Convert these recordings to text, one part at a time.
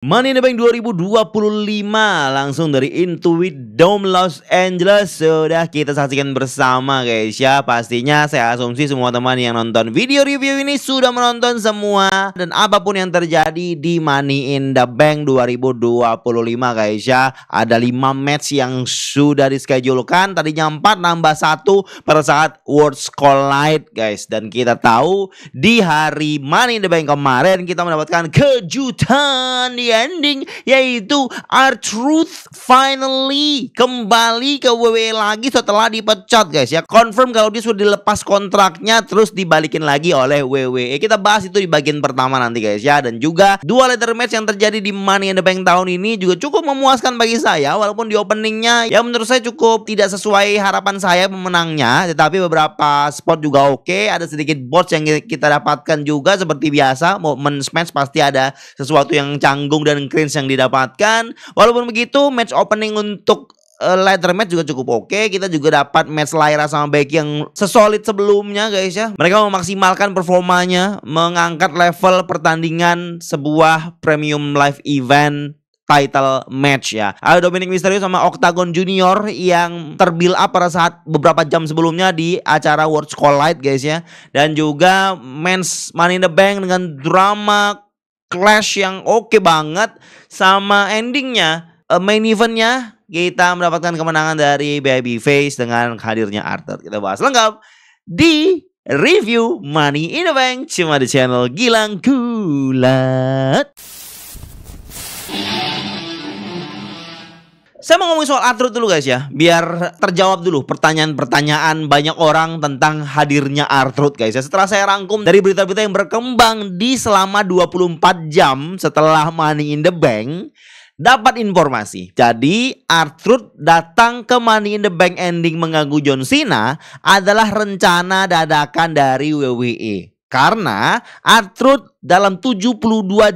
Money in the Bank 2025 langsung dari Intuit Dome Los Angeles. Sudah kita saksikan bersama guys ya. Pastinya saya asumsi semua teman yang nonton video review ini sudah menonton semua. Dan apapun yang terjadi di Money in the Bank 2025 guys ya, ada 5 match yang sudah dischedulkan. Tadinya 4 nambah 1 pada saat Worlds Collide guys. Dan kita tahu di hari Money in the Bank kemarin kita mendapatkan kejutan di ending, yaitu R-Truth finally kembali ke WWE lagi setelah dipecat guys ya. Confirm kalau dia sudah dilepas kontraknya terus dibalikin lagi oleh WWE. Kita bahas itu di bagian pertama nanti guys ya. Dan juga dua ladder match yang terjadi di Money in the Bank tahun ini juga cukup memuaskan bagi saya. Walaupun di openingnya ya menurut saya cukup tidak sesuai harapan saya pemenangnya, tetapi beberapa spot juga oke. Ada sedikit bots yang kita dapatkan juga seperti biasa. Momen match pasti ada sesuatu yang canggung dan cringe yang didapatkan. Walaupun begitu, match opening untuk ladder match juga cukup oke. Kita juga dapat match Lyra sama Becky yang sesolid sebelumnya guys ya. Mereka memaksimalkan performanya, mengangkat level pertandingan sebuah premium live event title match ya. Ada Dominic Mysterio sama Octagon Junior yang terbuild up pada saat beberapa jam sebelumnya di acara Worlds Collide guys ya. Dan juga men's Money in the Bank dengan drama clash yang oke banget. Sama endingnya main eventnya kita mendapatkan kemenangan dari Babyface dengan hadirnya Arthur. Kita bahas lengkap di review Money in the Bank cuma di channel Gilang Gulat. Saya mau ngomongin soal R-Truth dulu guys ya, biar terjawab dulu pertanyaan-pertanyaan banyak orang tentang hadirnya R-Truth guys ya. Setelah saya rangkum dari berita-berita yang berkembang di selama 24 jam setelah Money in the Bank, dapat informasi. Jadi R-Truth datang ke Money in the Bank ending mengganggu John Cena adalah rencana dadakan dari WWE. Karena R-Truth dalam 72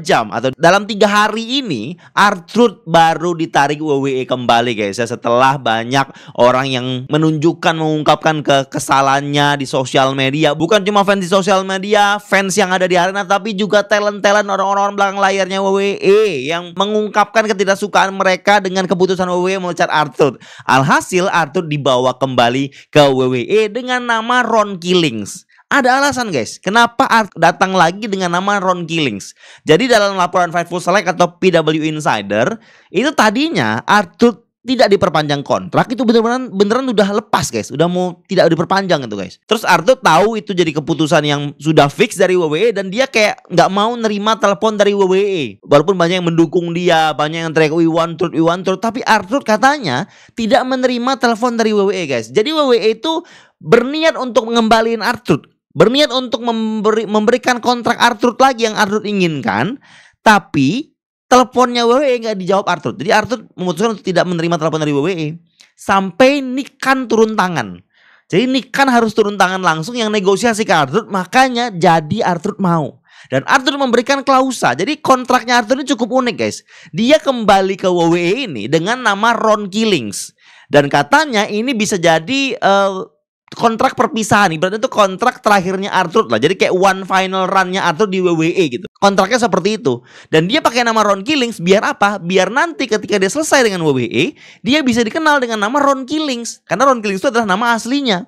jam atau dalam 3 hari ini R-Truth baru ditarik WWE kembali guys ya. Setelah banyak orang yang mengungkapkan kesalahannya di sosial media. Bukan cuma fans di sosial media, fans yang ada di arena, tapi juga talent-talent orang-orang belakang layarnya WWE yang mengungkapkan ketidaksukaan mereka dengan keputusan WWE memecat R-Truth. Alhasil R-Truth dibawa kembali ke WWE dengan nama Ron Killings. Ada alasan guys, kenapa datang lagi dengan nama Ron Killings. Jadi dalam laporan Fightful Select atau PW Insider, itu tadinya R-Truth tidak diperpanjang kontrak, itu beneran udah lepas guys, udah mau tidak diperpanjang itu guys. Terus R-Truth tahu itu jadi keputusan yang sudah fix dari WWE dan dia kayak nggak mau nerima telepon dari WWE. Walaupun banyak yang mendukung dia, banyak yang teriak we want Truth, tapi R-Truth katanya tidak menerima telepon dari WWE guys. Jadi WWE itu berniat untuk mengembalikan R-Truth. Berniat untuk memberikan kontrak R-Truth lagi yang R-Truth inginkan. Tapi teleponnya WWE nggak dijawab R-Truth. Jadi R-Truth memutuskan untuk tidak menerima telepon dari WWE sampai Nick Khan turun tangan. Jadi Nick Khan harus turun tangan langsung yang negosiasi ke R-Truth. Makanya jadi R-Truth mau. Dan R-Truth memberikan klausa. Jadi kontraknya R-Truth ini cukup unik guys. Dia kembali ke WWE ini dengan nama Ron Killings. Dan katanya ini bisa jadi kontrak perpisahan, berarti itu kontrak terakhirnya R-Truth lah. Jadi kayak one final run-nya R-Truth di WWE gitu. Kontraknya seperti itu. Dan dia pakai nama Ron Killings biar apa? Biar nanti ketika dia selesai dengan WWE, dia bisa dikenal dengan nama Ron Killings. Karena Ron Killings itu adalah nama aslinya.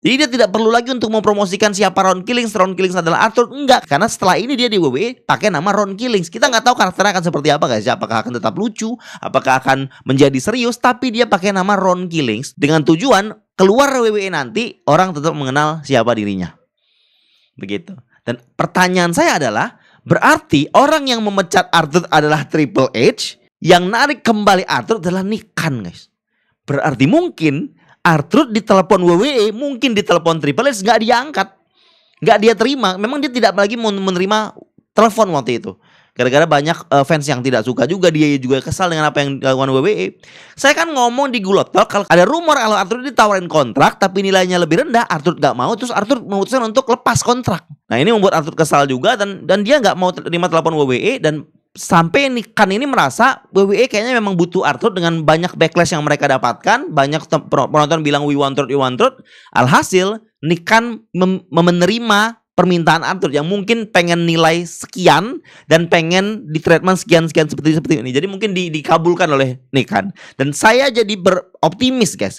Jadi dia tidak perlu lagi untuk mempromosikan siapa Ron Killings. Ron Killings adalah R-Truth. Enggak, karena setelah ini dia di WWE pakai nama Ron Killings. Kita nggak tahu karakternya akan seperti apa guys. Apakah akan tetap lucu, apakah akan menjadi serius. Tapi dia pakai nama Ron Killings dengan tujuan keluar WWE nanti orang tetap mengenal siapa dirinya. Begitu. Dan pertanyaan saya adalah, berarti orang yang memecat R-Truth adalah Triple H, yang narik kembali R-Truth adalah Nick Khan guys. Berarti mungkin R-Truth ditelepon WWE, mungkin ditelepon Triple H, nggak diangkat, nggak dia terima. Memang dia tidak lagi menerima telepon waktu itu. Gara-gara banyak fans yang tidak suka juga, dia juga kesal dengan apa yang dilakukan WWE. Saya kan ngomong di Gulot Talk, kalau ada rumor kalau R-Truth ditawarin kontrak tapi nilainya lebih rendah, R-Truth nggak mau, terus R-Truth memutuskan untuk lepas kontrak. Nah ini membuat R-Truth kesal juga dan dia nggak mau terima telepon WWE. Dan sampai Nick Khan ini merasa WWE kayaknya memang butuh R-Truth dengan banyak backlash yang mereka dapatkan. Banyak penonton bilang we want Truth. Alhasil Nick Khan menerima permintaan Arthur yang mungkin pengen nilai sekian dan pengen di treatment sekian seperti ini. Jadi mungkin dikabulkan oleh Nick Khan. Dan saya jadi beroptimis guys.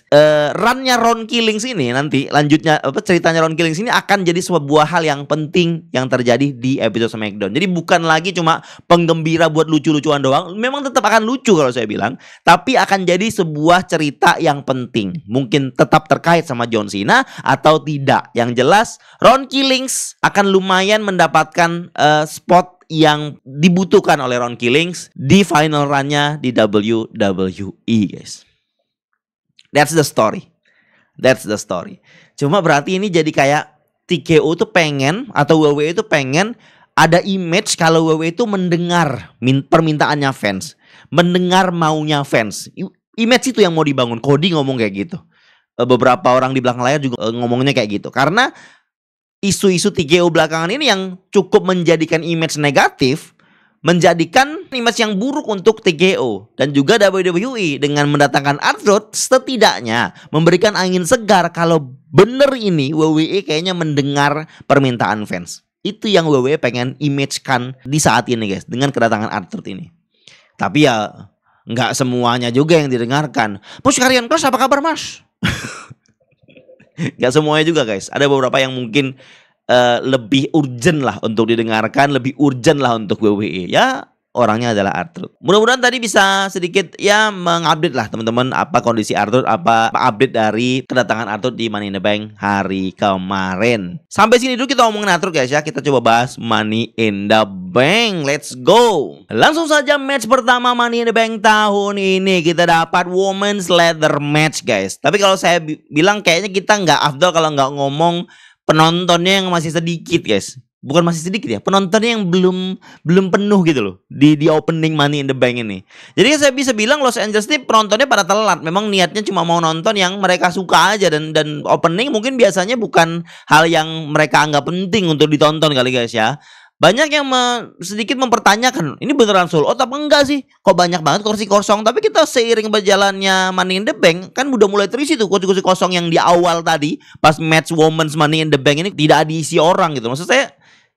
Runnya Ron Killings ini nanti lanjutnya ceritanya Ron Killings ini akan jadi sebuah hal yang penting yang terjadi di episode SmackDown. Jadi bukan lagi cuma penggembira buat lucu-lucuan doang. Memang tetap akan lucu kalau saya bilang, tapi akan jadi sebuah cerita yang penting. Mungkin tetap terkait sama John Cena atau tidak. Yang jelas Ron Killings akan lumayan mendapatkan spot yang dibutuhkan oleh Ron Killings di final run-nya di WWE guys. That's the story. Cuma berarti ini jadi kayak TKO tuh pengen atau WWE itu pengen ada image kalau WWE itu mendengar permintaannya fans, mendengar maunya fans. Image itu yang mau dibangun. Cody ngomong kayak gitu. Beberapa orang di belakang layar juga ngomongnya kayak gitu. Karena isu-isu TKO belakangan ini yang cukup menjadikan image negatif, menjadikan image yang buruk untuk TKO dan juga WWE dengan mendatangkan R-Truth setidaknya memberikan angin segar kalau bener ini WWE kayaknya mendengar permintaan fans. Itu yang WWE pengen image-kan di saat ini guys dengan kedatangan R-Truth ini. Tapi ya nggak semuanya juga yang didengarkan. Push Karrion Kross apa kabar mas? Gak semuanya juga guys. Ada beberapa yang mungkin lebih urgent lah untuk didengarkan, lebih urgent lah untuk WWE. Ya orangnya adalah R-Truth. Mudah-mudahan tadi bisa sedikit ya mengupdate lah teman-teman apa kondisi R-Truth, apa update dari kedatangan R-Truth di Money in the Bank hari kemarin. Sampai sini dulu kita ngomongin R-Truth guys ya. Kita coba bahas Money in the Bank. Let's go. Langsung saja match pertama Money in the Bank tahun ini. Kita dapat Women's Ladder Match guys. Tapi kalau saya bilang kayaknya kita nggak afdal kalau nggak ngomong penontonnya yang masih sedikit guys. Bukan masih sedikit ya, penontonnya yang belum penuh gitu loh di opening Money in the Bank ini. Jadi saya bisa bilang Los Angeles ini penontonnya pada telat. Memang niatnya cuma mau nonton yang mereka suka aja, dan opening mungkin biasanya bukan hal yang mereka anggap penting untuk ditonton kali guys ya. Banyak yang sedikit mempertanyakan, ini beneran sold out apa enggak sih? Kok banyak banget kursi kosong? Tapi kita seiring berjalannya Money in the Bank kan udah mulai terisi tuh kursi kosong yang di awal tadi pas match Women's Money in the Bank ini tidak diisi orang gitu. Maksud saya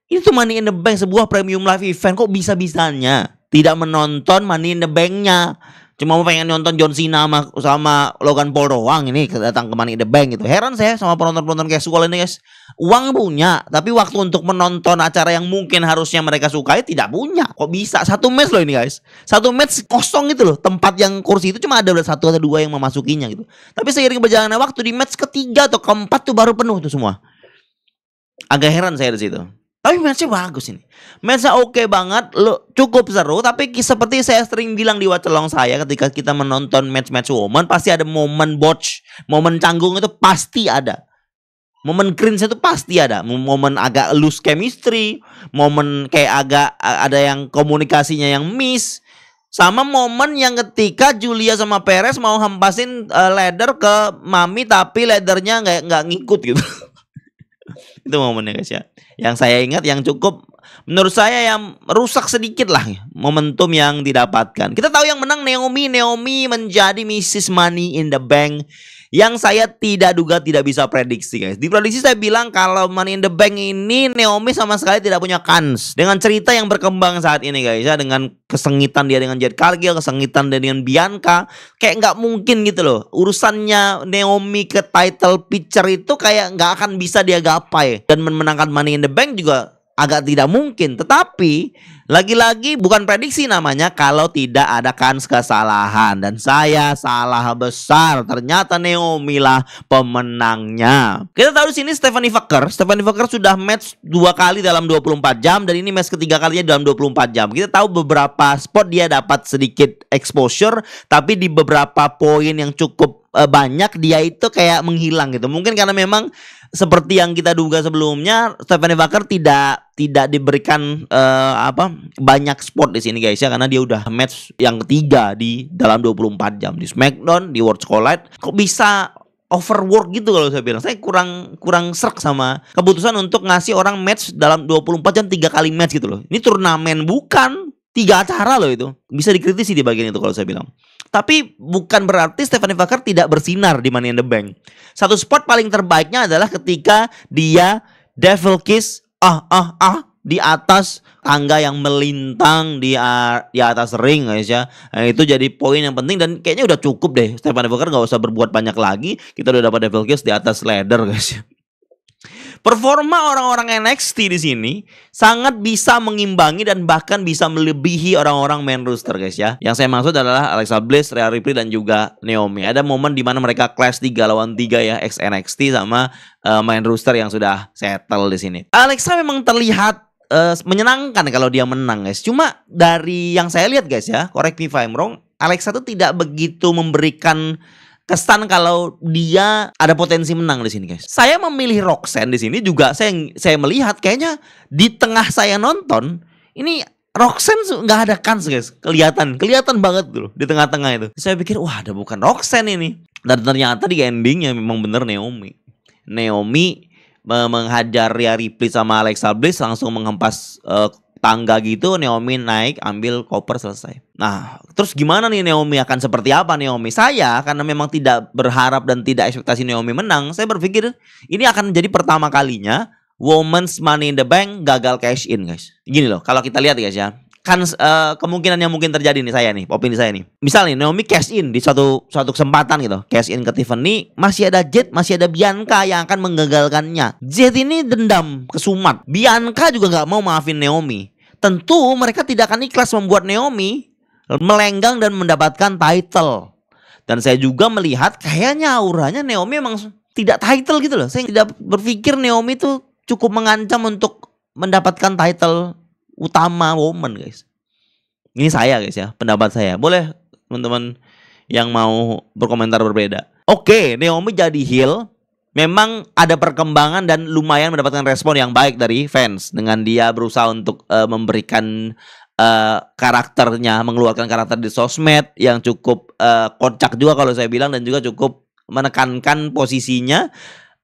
itu Money in the Bank sebuah premium live event, kok bisa-bisanya tidak menonton Money in the Bank-nya. Cuma mau pengen nonton John Cena sama Logan Paul doang ini datang ke Money in the Bank gitu. Heran saya sama penonton-penonton casual ini guys. Uang punya, tapi waktu untuk menonton acara yang mungkin harusnya mereka sukai tidak punya. Kok bisa? Satu match loh ini guys. Satu match kosong gitu loh. Tempat yang kursi itu cuma ada satu atau dua yang memasukinya gitu. Tapi seiring berjalannya waktu di match ketiga atau keempat tuh baru penuh tuh semua. Agak heran saya di situ. Tapi matchnya bagus ini. Matchnya oke banget, cukup seru. Tapi seperti saya sering bilang di watchalong saya, ketika kita menonton match-match woman, pasti ada momen botch, momen canggung itu pasti ada. Momen cringe itu pasti ada. Momen agak loose chemistry, momen kayak agak ada yang komunikasinya yang miss. Sama momen yang ketika Julia sama Perez mau hempasin ladder ke Mami, tapi laddernya nggak ngikut gitu. Itu momennya guys ya. Yang saya ingat yang cukup menurut saya yang rusak sedikit lah momentum yang didapatkan. Kita tahu yang menang Naomi menjadi Mrs. Money in the Bank. Yang saya tidak duga, tidak bisa prediksi guys. Di prediksi saya bilang kalau Money in the Bank ini Naomi sama sekali tidak punya kans. Dengan cerita yang berkembang saat ini guys ya, dengan kesengitan dia dengan Jade Cargill, kesengitan dia dengan Bianca, kayak nggak mungkin gitu loh. Urusannya Naomi ke title picture itu kayak nggak akan bisa dia gapai. Dan menangkan Money in the Bank juga agak tidak mungkin. Tetapi lagi-lagi bukan prediksi namanya kalau tidak ada kans kesalahan. Dan saya salah besar. Ternyata Naomi lah pemenangnya. Kita tahu di sini Stephanie Vaquer sudah match 2 kali dalam 24 jam. Dan ini match ketiga kalinya dalam 24 jam. Kita tahu beberapa spot dia dapat sedikit exposure. Tapi di beberapa poin yang cukup banyak dia itu kayak menghilang gitu. Mungkin karena memang seperti yang kita duga sebelumnya, Stephanie Vaquer tidak diberikan banyak spot di sini guys ya, karena dia udah match yang ketiga di dalam 24 jam di SmackDown, di Worlds Collide. Kok bisa overwork gitu kalau saya bilang. Saya kurang serk sama keputusan untuk ngasih orang match dalam 24 jam 3 kali match gitu loh. Ini turnamen bukan 3 acara loh itu. Bisa dikritisi di bagian itu kalau saya bilang. Tapi bukan berarti Stephanie Vaquer tidak bersinar di Money in the Bank. Satu spot paling terbaiknya adalah ketika dia Devil Kiss di atas tangga yang melintang di atas ring guys ya. Nah, itu jadi poin yang penting dan kayaknya udah cukup deh. Stefan Devil nggak usah berbuat banyak lagi. Kita udah dapat Devil Kills di atas ladder guys ya. Performa orang-orang NXT di sini sangat bisa mengimbangi dan bahkan bisa melebihi orang-orang main roster guys ya. Yang saya maksud adalah Alexa Bliss, Rhea Ripley dan juga Naomi. Ada momen di mana mereka clash 3 lawan 3 ya, ex NXT sama main roster yang sudah settle di sini. Alexa memang terlihat menyenangkan kalau dia menang guys. Cuma dari yang saya lihat guys ya, correct me if I'm wrong, Alexa tuh tidak begitu memberikan kesan kalau dia ada potensi menang di sini guys. Saya memilih Roxanne di sini juga saya melihat kayaknya di tengah saya nonton ini Roxanne nggak ada kans guys. Kelihatan banget tuh di tengah-tengah itu. Saya pikir wah ada bukan Roxanne ini. Dan ternyata di endingnya memang bener Naomi menghajar Rhea Ripley sama Alexa Bliss, langsung menghempas tangga gitu. Naomi naik, ambil koper, selesai. Nah, terus gimana nih Naomi akan seperti apa Naomi? Saya karena memang tidak berharap dan tidak ekspektasi Naomi menang, saya berpikir ini akan menjadi pertama kalinya Women's Money in the Bank gagal cash in guys. Gini loh, kalau kita lihat guys ya, kan kemungkinan yang mungkin terjadi nih saya nih, opini saya nih. Misal nih Naomi cash in di suatu kesempatan gitu, cash in ke Tiffany, masih ada Jet, masih ada Bianca yang akan menggagalkannya. Jet ini dendam kesumat. Bianca juga nggak mau maafin Naomi. Tentu mereka tidak akan ikhlas membuat Naomi melenggang dan mendapatkan title. Dan saya juga melihat kayaknya auranya Naomi emang tidak title gitu loh. Saya tidak berpikir Naomi itu cukup mengancam untuk mendapatkan title utama woman guys. Ini saya guys ya, pendapat saya. Boleh teman-teman yang mau berkomentar berbeda. Oke, Naomi jadi heel. Memang ada perkembangan dan lumayan mendapatkan respon yang baik dari fans. Dengan dia berusaha untuk memberikan karakternya, mengeluarkan karakter di sosmed yang cukup kocak juga kalau saya bilang. Dan juga cukup menekankan posisinya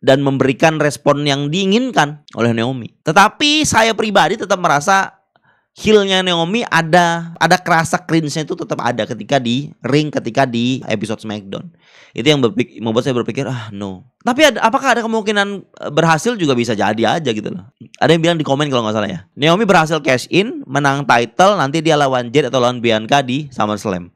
dan memberikan respon yang diinginkan oleh Naomi. Tetapi saya pribadi tetap merasa heel-nya Naomi ada kerasa cringe-nya itu tetap ada ketika di ring, ketika di episode SmackDown. Itu yang membuat saya berpikir no. Tapi apakah ada kemungkinan berhasil? Juga bisa jadi aja gitu loh. Ada yang bilang di komen kalau nggak salah ya, Naomi berhasil cash in, menang title, nanti dia lawan Jet atau lawan Bianca di SummerSlam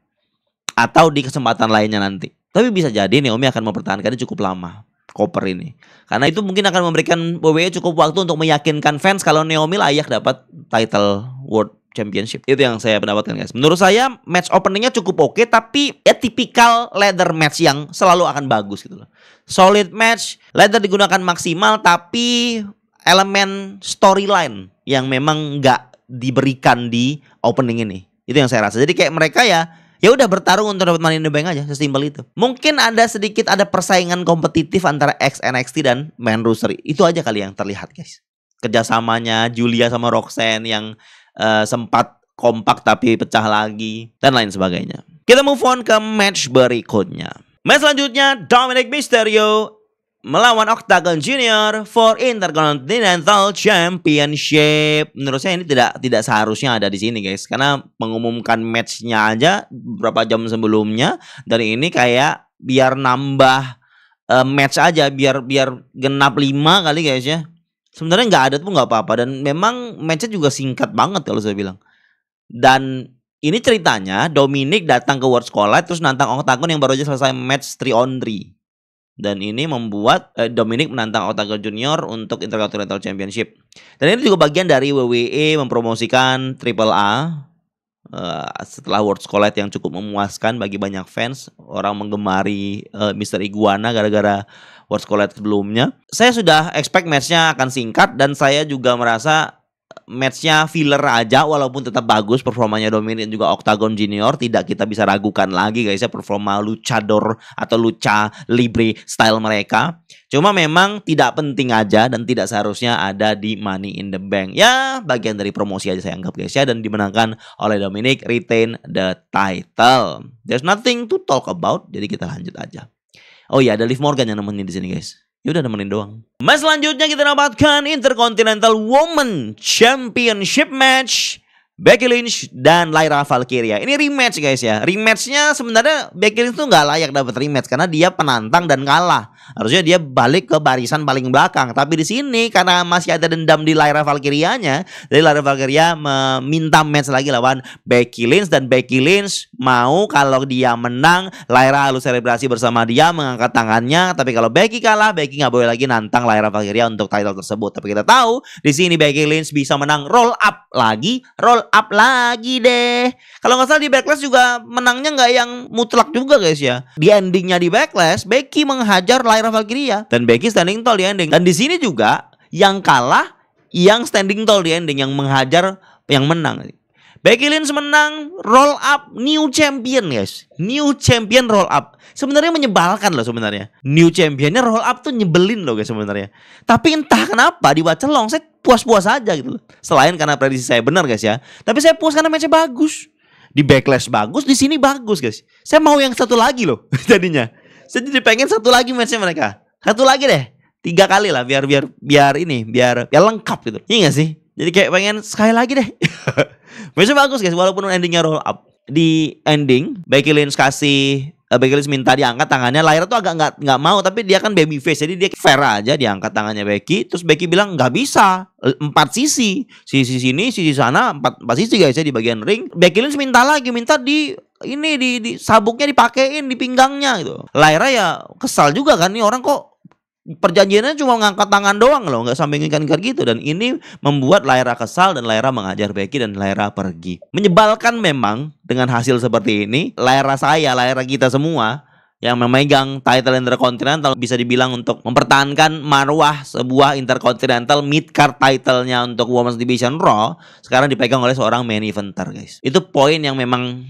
atau di kesempatan lainnya nanti. Tapi bisa jadi Naomi akan mempertahankannya cukup lama, koper ini. Karena itu mungkin akan memberikan WWE cukup waktu untuk meyakinkan fans kalau Naomi layak dapat title World Championship. Itu yang saya pendapatkan guys. Menurut saya match openingnya cukup oke, tapi ya tipikal ladder match yang selalu akan bagus gitu loh. Solid match, ladder digunakan maksimal, tapi elemen storyline yang memang nggak diberikan di opening ini. Itu yang saya rasa. Jadi kayak mereka ya udah bertarung untuk dapat Money in the Bank aja, sesimpel itu. Mungkin ada persaingan kompetitif antara ex NXT dan main roster. Itu aja kali yang terlihat guys. Kerjasamanya Julia sama Roxanne yang sempat kompak tapi pecah lagi dan lain sebagainya. Kita move on ke match berikutnya. Match selanjutnya Dominic Mysterio melawan Octagon Junior for Intercontinental Championship. Menurut saya ini tidak seharusnya ada di sini guys, karena mengumumkan matchnya aja beberapa jam sebelumnya. Dari ini kayak biar nambah match aja, biar genap 5 kali guys ya. Sebenarnya nggak ada tuh nggak apa-apa, dan memang matchnya juga singkat banget kalau saya bilang. Dan ini ceritanya Dominic datang ke Worlds Collide terus nantang Octagon yang baru aja selesai match 3-on-3. Dan ini membuat Dominic menantang Octagon Junior untuk Intercontinental Championship. Dan ini juga bagian dari WWE mempromosikan AAA setelah Worlds Collide yang cukup memuaskan bagi banyak fans. Orang menggemari Mr. Iguana gara-gara Worlds Collide sebelumnya. Saya sudah expect matchnya akan singkat, dan saya juga merasa matchnya filler aja, walaupun tetap bagus performanya Dominic dan juga Octagon Junior. Tidak kita bisa ragukan lagi guys ya performa luchador atau lucha libre style mereka. Cuma memang tidak penting aja dan tidak seharusnya ada di Money in the Bank. Ya bagian dari promosi aja saya anggap guys ya, dan dimenangkan oleh Dominic, retain the title. There's nothing to talk about, jadi kita lanjut aja. Oh iya, ada Liv Morgan yang nemenin di sini guys. Ya udah nemenin doang. Match selanjutnya kita dapatkan Intercontinental Women Championship match Becky Lynch dan Lyra Valkyria. Ini rematch guys ya. Rematchnya sebenarnya Becky Lynch tuh nggak layak dapat rematch karena dia penantang dan kalah. Harusnya dia balik ke barisan paling belakang. Tapi di sini karena masih ada dendam di Lyra Valkyria-nya, jadi Lyra Valkyria meminta match lagi lawan Becky Lynch, dan Becky Lynch mau kalau dia menang, Lyra harus selebrasi bersama dia mengangkat tangannya. Tapi kalau Becky kalah, Becky nggak boleh lagi nantang Lyra Valkyria untuk title tersebut. Tapi kita tahu di sini Becky Lynch bisa menang roll up lagi deh. Kalau nggak salah di Backlash juga menangnya nggak yang mutlak juga guys ya. Di endingnya di Backlash, Becky menghajar Lyra Valkyria dan Becky standing tall di ending. Dan di sini juga yang kalah yang standing tall di ending, yang menghajar yang menang. Becky Lynch menang roll up new champion guys. New champion roll up. Sebenarnya menyebalkan loh sebenarnya. New championnya roll up tuh nyebelin loh guys sebenarnya. Tapi entah kenapa di Watchalong saya puas-puas aja gitu loh. Selain karena prediksi saya benar guys ya. Tapi saya puas karena matchnya bagus. Di Backlash bagus, di sini bagus guys. Saya mau yang satu lagi loh jadinya. Saya jadi pengen satu lagi matchnya mereka. Satu lagi deh. 3 kali lah biar lengkap gitu. Iya gak sih? Jadi kayak pengen sekali lagi deh. Matchnya bagus guys, walaupun endingnya roll up. Di ending Becky Lynch Becky Lynch minta diangkat tangannya. Lyra tuh agak nggak mau, tapi dia kan baby face, jadi dia fair aja diangkat tangannya Becky. Terus Becky bilang nggak bisa, 4 sisi sini, sisi sana, 4 sisi guys ya di bagian ring. Becky Lynch minta di sabuknya dipakein di pinggangnya gitu. Lyra ya kesal juga kan, nih orang kok perjanjiannya cuma ngangkat tangan doang loh, nggak sampai ngikat gitu. Dan ini membuat Lyra kesal dan Lyra mengajar Becky dan Lyra pergi. Menyebalkan memang dengan hasil seperti ini. Lyra kita semua yang memegang title Intercontinental bisa dibilang untuk mempertahankan marwah sebuah Intercontinental mid-card title-nya untuk Women's Division Raw sekarang dipegang oleh seorang main eventer guys. Itu poin yang memang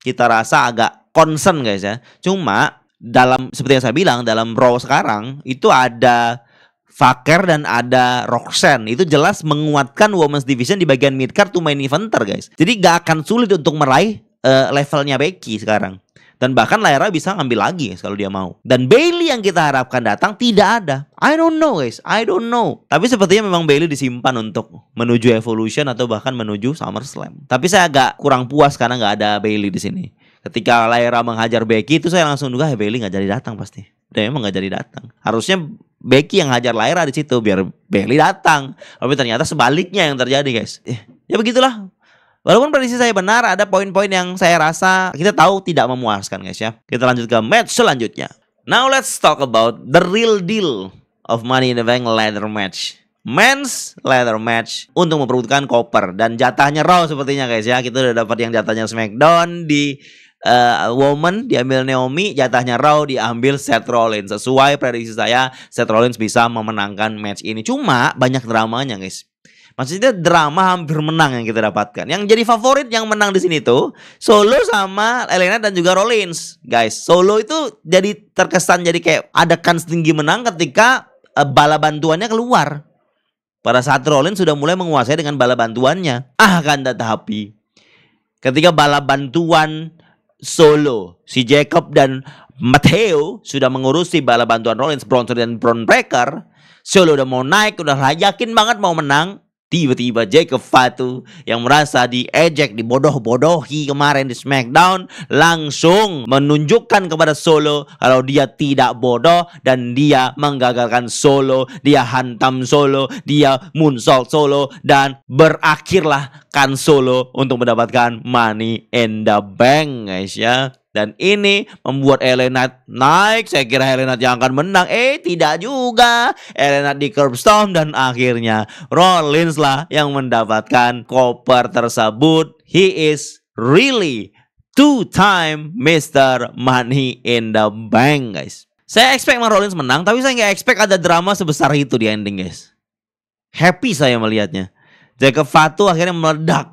kita rasa agak concern guys ya. Cuma dalam seperti yang saya bilang, dalam Raw sekarang itu ada Vaker dan ada Roxanne. Itu jelas menguatkan Women's Division di bagian midcard to main eventer guys. Jadi gak akan sulit untuk meraih levelnya Becky sekarang. Dan bahkan Lyra bisa ngambil lagi guys, kalau dia mau. Dan Bayley yang kita harapkan datang tidak ada. I don't know guys, I don't know. Tapi sepertinya memang Bayley disimpan untuk menuju Evolution atau bahkan menuju SummerSlam. Tapi saya agak kurang puas karena gak ada Bayley di sini. Ketika Lyra menghajar Becky itu saya langsung duga Bayley nggak jadi datang pasti. Dan emang nggak jadi datang. Harusnya Becky yang hajar Lyra di situ biar Bayley datang. Tapi ternyata sebaliknya yang terjadi guys. Ya begitulah. Walaupun prediksi saya benar, ada poin-poin yang saya rasa kita tahu tidak memuaskan guys ya. Kita lanjut ke match selanjutnya. Now let's talk about the real deal of Money in the Bank ladder match. Men's ladder match untuk memperebutkan koper dan jatahnya Raw sepertinya guys ya. Kita udah dapat yang jatahnya SmackDown di Woman diambil Naomi, jatahnya Raw diambil Seth Rollins. Sesuai prediksi saya, Seth Rollins bisa memenangkan match ini. Cuma banyak dramanya guys. Maksudnya drama hampir menang yang kita dapatkan. Yang jadi favorit yang menang di sini tuh Solo sama Elena dan juga Rollins. Guys, Solo itu jadi terkesan jadi kayak ada kans tinggi menang ketika bala bantuannya keluar. Pada saat Rollins sudah mulai menguasai dengan bala bantuannya. Akan tetapi ketika bala bantuan Solo, si Jacob dan Matteo sudah mengurusi bala bantuan Rollins, Bronson dan Bron Breakker. Solo udah mau naik, udah yakin banget mau menang. Tiba-tiba Jacob Fatu yang merasa diejek, dibodoh-bodohi kemarin di SmackDown langsung menunjukkan kepada Solo kalau dia tidak bodoh dan dia menggagalkan Solo, dia hantam Solo, dia moonsault Solo dan berakhirlah kan Solo untuk mendapatkan Money in the Bank guys ya. Dan ini membuat Elena naik. Saya kira Elena yang akan menang. Tidak juga. Elena di curbstone dan akhirnya Rollins lah yang mendapatkan koper tersebut. He is really 2-time Mr. Money in the Bank guys. Saya expect Rollins menang, tapi saya nggak expect ada drama sebesar itu di ending guys. Happy saya melihatnya. Jacob Fatu akhirnya meledak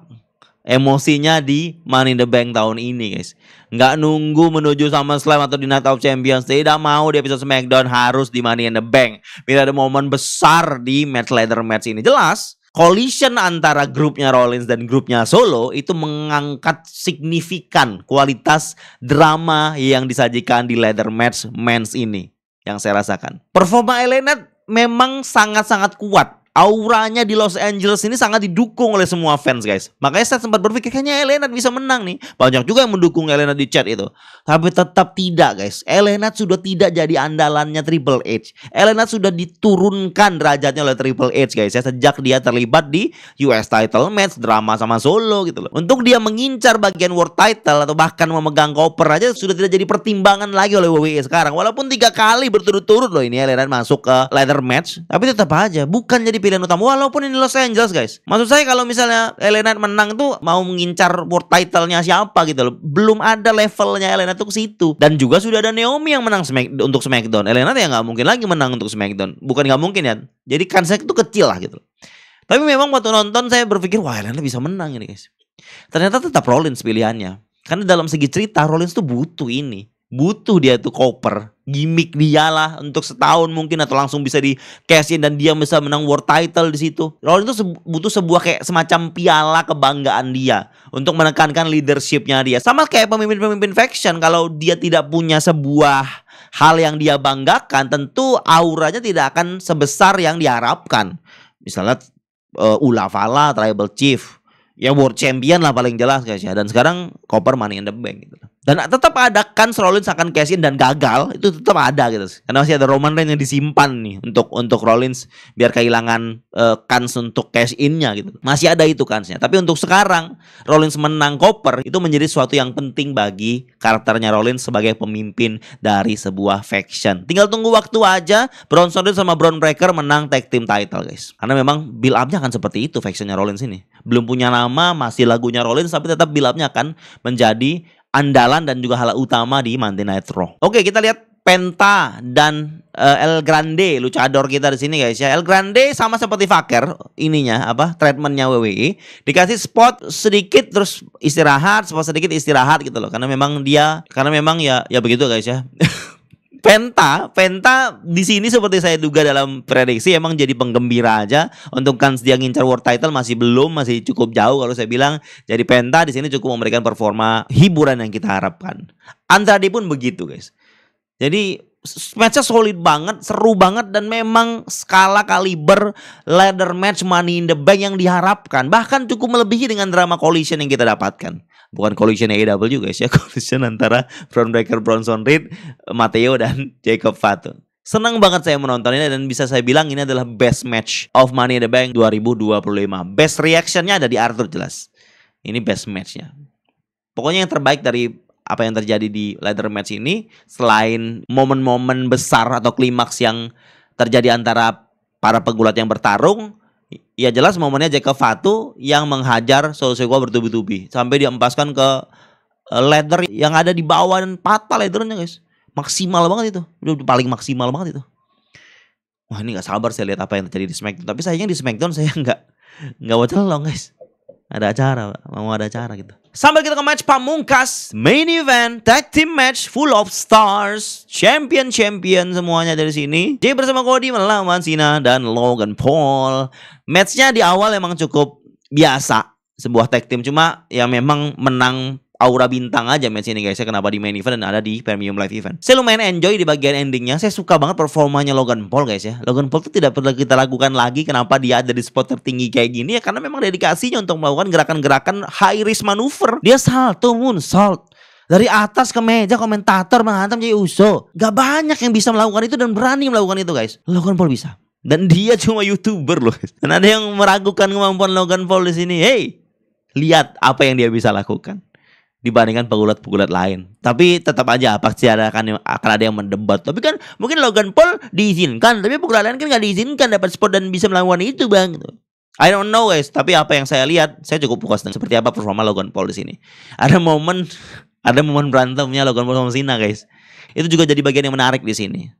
emosinya di Money in the Bank tahun ini guys. Nggak nunggu menuju SummerSlam atau di Night of Champions. Tidak mau di episode SmackDown, harus di Money in the Bank. Bila ada momen besar di match ladder match ini. Jelas collision antara grupnya Rollins dan grupnya Solo itu mengangkat signifikan kualitas drama yang disajikan di ladder match men's ini. Yang saya rasakan performa Elena memang sangat-sangat kuat auranya di Los Angeles ini sangat didukung oleh semua fans guys. Makanya saya sempat berpikir kayaknya LA Knight bisa menang nih. Banyak juga yang mendukung LA Knight di chat itu. Tapi tetap tidak guys. LA Knight sudah tidak jadi andalannya Triple H. LA Knight sudah diturunkan derajatnya oleh Triple H guys ya. Sejak dia terlibat di US title match, drama sama Solo gitu loh. Untuk dia mengincar bagian world title atau bahkan memegang koper aja sudah tidak jadi pertimbangan lagi oleh WWE sekarang. Walaupun 3 kali berturut-turut loh ini LA Knight masuk ke ladder match. Tapi tetap aja bukan jadi pilihan utama walaupun ini Los Angeles guys. Maksud saya kalau misalnya LA Knight menang tuh mau mengincar world title-nya siapa gitu loh. Belum ada levelnya LA Knight tuh ke situ. Dan juga sudah ada Naomi yang menang untuk SmackDown. LA Knight ya nggak mungkin lagi menang untuk SmackDown. Bukan nggak mungkin ya. Jadi kansnya itu kecil lah gitu. Tapi memang waktu nonton saya berpikir wah LA Knight bisa menang ini guys. Ternyata tetap Rollins pilihannya. Karena dalam segi cerita Rollins tuh butuh ini. Butuh dia tuh koper, gimmick dia lah untuk setahun mungkin atau langsung bisa di cash in dan dia bisa menang world title di situ. Rollins itu butuh sebuah kayak semacam piala kebanggaan dia untuk menekankan leadershipnya dia. Sama kayak pemimpin-pemimpin faction, kalau dia tidak punya sebuah hal yang dia banggakan, tentu auranya tidak akan sebesar yang diharapkan. Misalnya Ula-Vala, Tribal Chief, ya world champion lah paling jelas guys ya. Dan sekarang koper Money in the Bank gitu. Dan tetap ada kan Rollins akan cash in dan gagal, itu tetap ada gitu. Karena masih ada Roman Reigns yang disimpan nih untuk Rollins biar kehilangan kans untuk cash in-nya gitu. Masih ada itu kansnya. Tapi untuk sekarang Rollins menang koper itu menjadi sesuatu yang penting bagi karakternya Rollins sebagai pemimpin dari sebuah faction. Tinggal tunggu waktu aja Bronson Reed sama Bron Breakker menang tag team title guys. Karena memang build up-nya akan seperti itu factionnya Rollins ini. Belum punya nama, masih lagunya Rollins tapi tetap build up-nya akan menjadi andalan dan juga hal utama di Monday Night Raw. Oke, kita lihat Penta dan El Grande, luchador kita di sini guys ya. El Grande sama seperti Faker ininya treatmentnya WWE, dikasih spot sedikit terus istirahat, spot sedikit istirahat gitu loh. Karena memang ya begitu guys ya. Penta di sini seperti saya duga dalam prediksi emang jadi penggembira aja untuk kans dia ngincar world title masih cukup jauh kalau saya bilang. Jadi Penta di sini cukup memberikan performa hiburan yang kita harapkan. Andrade pun begitu guys. Jadi matchnya solid banget, seru banget dan memang skala kaliber ladder match Money in the Bank yang diharapkan. Bahkan cukup melebihi dengan drama collision yang kita dapatkan. Bukan collision AEW guys ya, collision antara Bron Breakker, Bronson Reed, Matteo dan Jacob Fatu. Senang banget saya menonton ini dan bisa saya bilang ini adalah best match of Money in the Bank 2025. Best reactionnya ada di Arthur jelas. Ini best matchnya. Pokoknya yang terbaik dari apa yang terjadi di ladder match ini, selain momen-momen besar atau klimaks yang terjadi antara para pegulat yang bertarung, ya jelas momennya Jacob Fatu yang menghajar Solo Sikoa bertubi-tubi sampai diempaskan ke ladder yang ada di bawah dan patah laddernya guys. Maksimal banget itu, udah paling maksimal banget itu. Wah ini gak sabar saya lihat apa yang terjadi di SmackDown. Tapi sayangnya di SmackDown saya nggak watch along guys. Ada acara, mau ada acara gitu. Sampai kita ke match pamungkas, main event, tag team match full of stars, champion semuanya dari sini. Jay bersama Cody melawan Cena dan Logan Paul. Matchnya di awal emang cukup biasa, sebuah tag team cuma ya memang menang aura bintang aja match ini guys ya. Kenapa di main event dan ada di premium live event. Saya lumayan enjoy di bagian endingnya. Saya suka banget performanya Logan Paul guys ya. Logan Paul itu tidak perlu kita lakukan lagi. Kenapa dia ada di spot tertinggi kayak gini ya, karena memang dedikasinya untuk melakukan gerakan-gerakan high risk maneuver. Dia salto moonsault dari atas ke meja komentator menghantam Jey Uso. Gak banyak yang bisa melakukan itu dan berani melakukan itu guys. Logan Paul bisa. Dan dia cuma YouTuber loh guys. Dan ada yang meragukan kemampuan Logan Paul di sini. Hey, lihat apa yang dia bisa lakukan dibandingkan pegulat-pegulat lain. Tapi tetap aja pasti akan ada yang mendebat. Tapi kan mungkin Logan Paul diizinkan, tapi pegulat lain kan nggak diizinkan dapat spot dan bisa melakukan itu bang. I don't know guys. Tapi apa yang saya lihat, saya cukup puas dengan seperti apa performa Logan Paul di sini. Ada momen berantemnya Logan Paul sama Cena guys. Itu juga jadi bagian yang menarik di sini.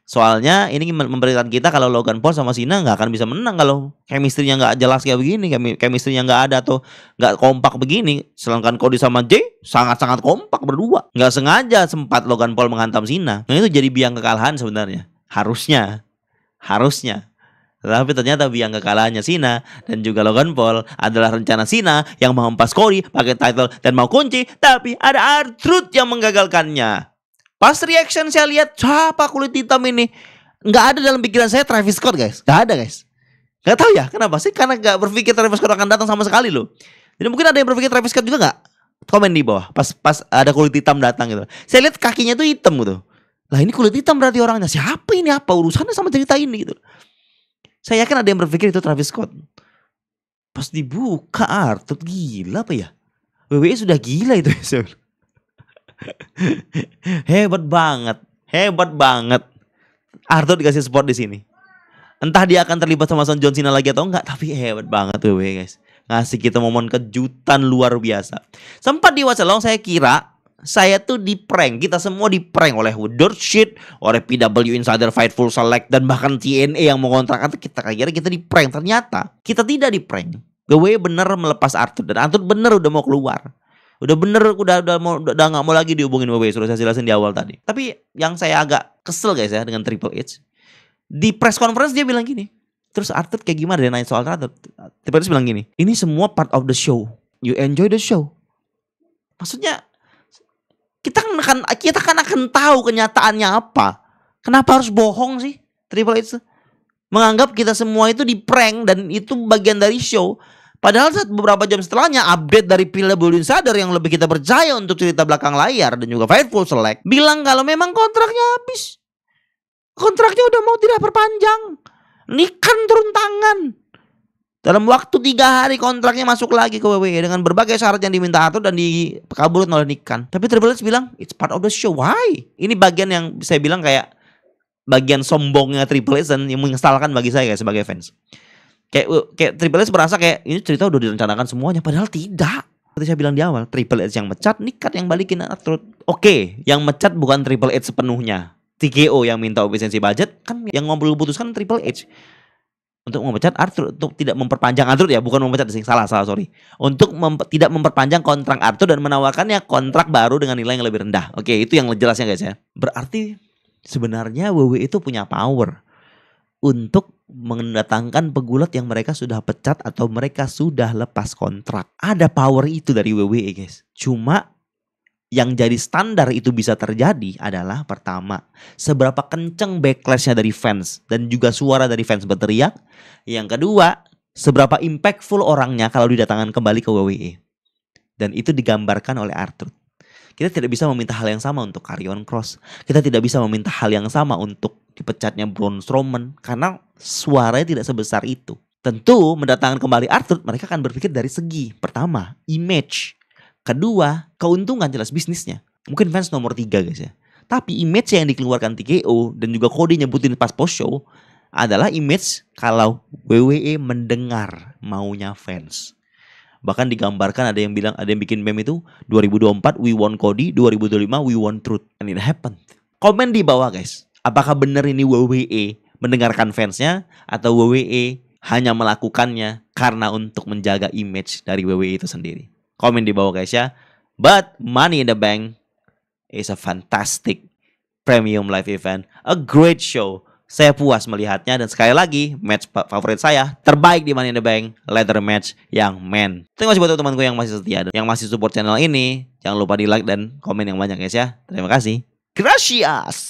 Soalnya ini memberitakan kita kalau Logan Paul sama Cena nggak akan bisa menang kalau chemistry-nya nggak jelas kayak begini, chemistry-nya nggak ada atau nggak kompak begini. Sedangkan Cody sama Jay sangat-sangat kompak berdua. Nggak sengaja sempat Logan Paul menghantam Cena. Nah itu jadi biang kekalahan sebenarnya. Harusnya. Tapi ternyata biang kekalahannya Cena dan juga Logan Paul adalah rencana Cena yang menghempas Cody pakai title dan mau kunci, tapi ada R-Truth yang menggagalkannya. Pas reaction saya lihat siapa kulit hitam ini, nggak ada dalam pikiran saya Travis Scott guys, nggak ada guys. Gak tahu ya kenapa sih? Karena gak berpikir Travis Scott akan datang sama sekali loh. Jadi mungkin ada yang berpikir Travis Scott juga gak? Komen di bawah. Pas ada kulit hitam datang gitu. Saya lihat kakinya tuh hitam gitu. Lah ini kulit hitam berarti orangnya. Siapa ini? Apa urusannya sama cerita ini gitu. Saya yakin ada yang berpikir itu Travis Scott. Pas dibuka Arthur, gila apa ya? WWE sudah gila itu. Hebat banget. Arthur dikasih support di sini. Entah dia akan terlibat sama John Cena lagi atau enggak, tapi hebat banget WWE guys. Ngasih kita momen kejutan luar biasa. Sempat di Watch Along saya kira saya tuh di prank, kita semua di prank oleh Dirt Sheet, oleh PW Insider Fightful Select dan bahkan TNA yang mengontrak. Kita kira kita di prank, ternyata kita tidak di prank. WWE bener melepas Arthur dan Arthur bener udah mau keluar. Udah nggak mau lagi dihubungin WWE, sudah saya jelasin di awal tadi. Tapi yang saya agak kesel guys ya dengan Triple H. Di press conference dia bilang gini. Terus Arthur kayak gimana dia nanya soal Arthur. Triple H bilang gini. Ini semua part of the show. You enjoy the show. Maksudnya kita kan akan tahu kenyataannya apa. Kenapa harus bohong sih Triple H? Menganggap kita semua itu di prank dan itu bagian dari show. Padahal saat beberapa jam setelahnya update dari PW Insider yang lebih kita percaya untuk cerita belakang layar dan juga Fightful Select bilang kalau memang kontraknya habis. Kontraknya udah mau tidak perpanjang. Nikan turun tangan. Dalam waktu 3 hari kontraknya masuk lagi ke WWE dengan berbagai syarat yang diminta Arthur dan dikabulkan oleh Nikan. Tapi Triple H bilang it's part of the show. Why? Ini bagian yang saya bilang kayak bagian sombongnya Triple H dan yang mengesalkan bagi saya kayak sebagai fans. Kayak Triple H merasa kayak ini cerita udah direncanakan semuanya, padahal tidak. Seperti saya bilang di awal, Triple H yang mecat, Nikan yang balikin Arthur. Oke, yang mecat bukan Triple H sepenuhnya. TKO yang minta obesiensi budget, kan yang ngobrol putuskan Triple H untuk memecat Arthur, untuk tidak memperpanjang Arthur ya, bukan memecat sih, salah sorry. Untuk tidak memperpanjang kontrak Arthur dan menawarkannya kontrak baru dengan nilai yang lebih rendah. Oke, itu yang jelasnya guys ya. Berarti sebenarnya WWE itu punya power untuk mendatangkan pegulat yang mereka sudah pecat atau mereka sudah lepas kontrak. Ada power itu dari WWE guys. Cuma yang jadi standar itu bisa terjadi adalah pertama, seberapa kenceng backlashnya dari fans dan juga suara dari fans berteriak. Yang kedua, seberapa impactful orangnya kalau didatangkan kembali ke WWE. Dan itu digambarkan oleh Arthur. Kita tidak bisa meminta hal yang sama untuk Karrion Kross. Kita tidak bisa meminta hal yang sama untuk dipecatnya Braun Strowman karena suaranya tidak sebesar itu. Tentu mendatangkan kembali Arthur, mereka akan berpikir dari segi pertama, image. Kedua, keuntungan jelas bisnisnya. Mungkin fans nomor 3 guys ya. Tapi image yang dikeluarkan TKO dan juga Cody nyebutin pas post show adalah image kalau WWE mendengar maunya fans. Bahkan digambarkan ada yang bikin meme itu 2024 we want Cody, 2025 we want truth. And it happened. Komen di bawah guys. Apakah benar ini WWE mendengarkan fansnya atau WWE hanya melakukannya karena untuk menjaga image dari WWE itu sendiri? Komen di bawah guys ya. But Money in the Bank is a fantastic premium live event. A great show. Saya puas melihatnya dan sekali lagi match favorit saya terbaik di Money in the Bank, ladder match yang men. Terima kasih buat teman-temanku yang masih setia, yang masih support channel ini. Jangan lupa di like dan komen yang banyak guys ya. Terima kasih. Gracias.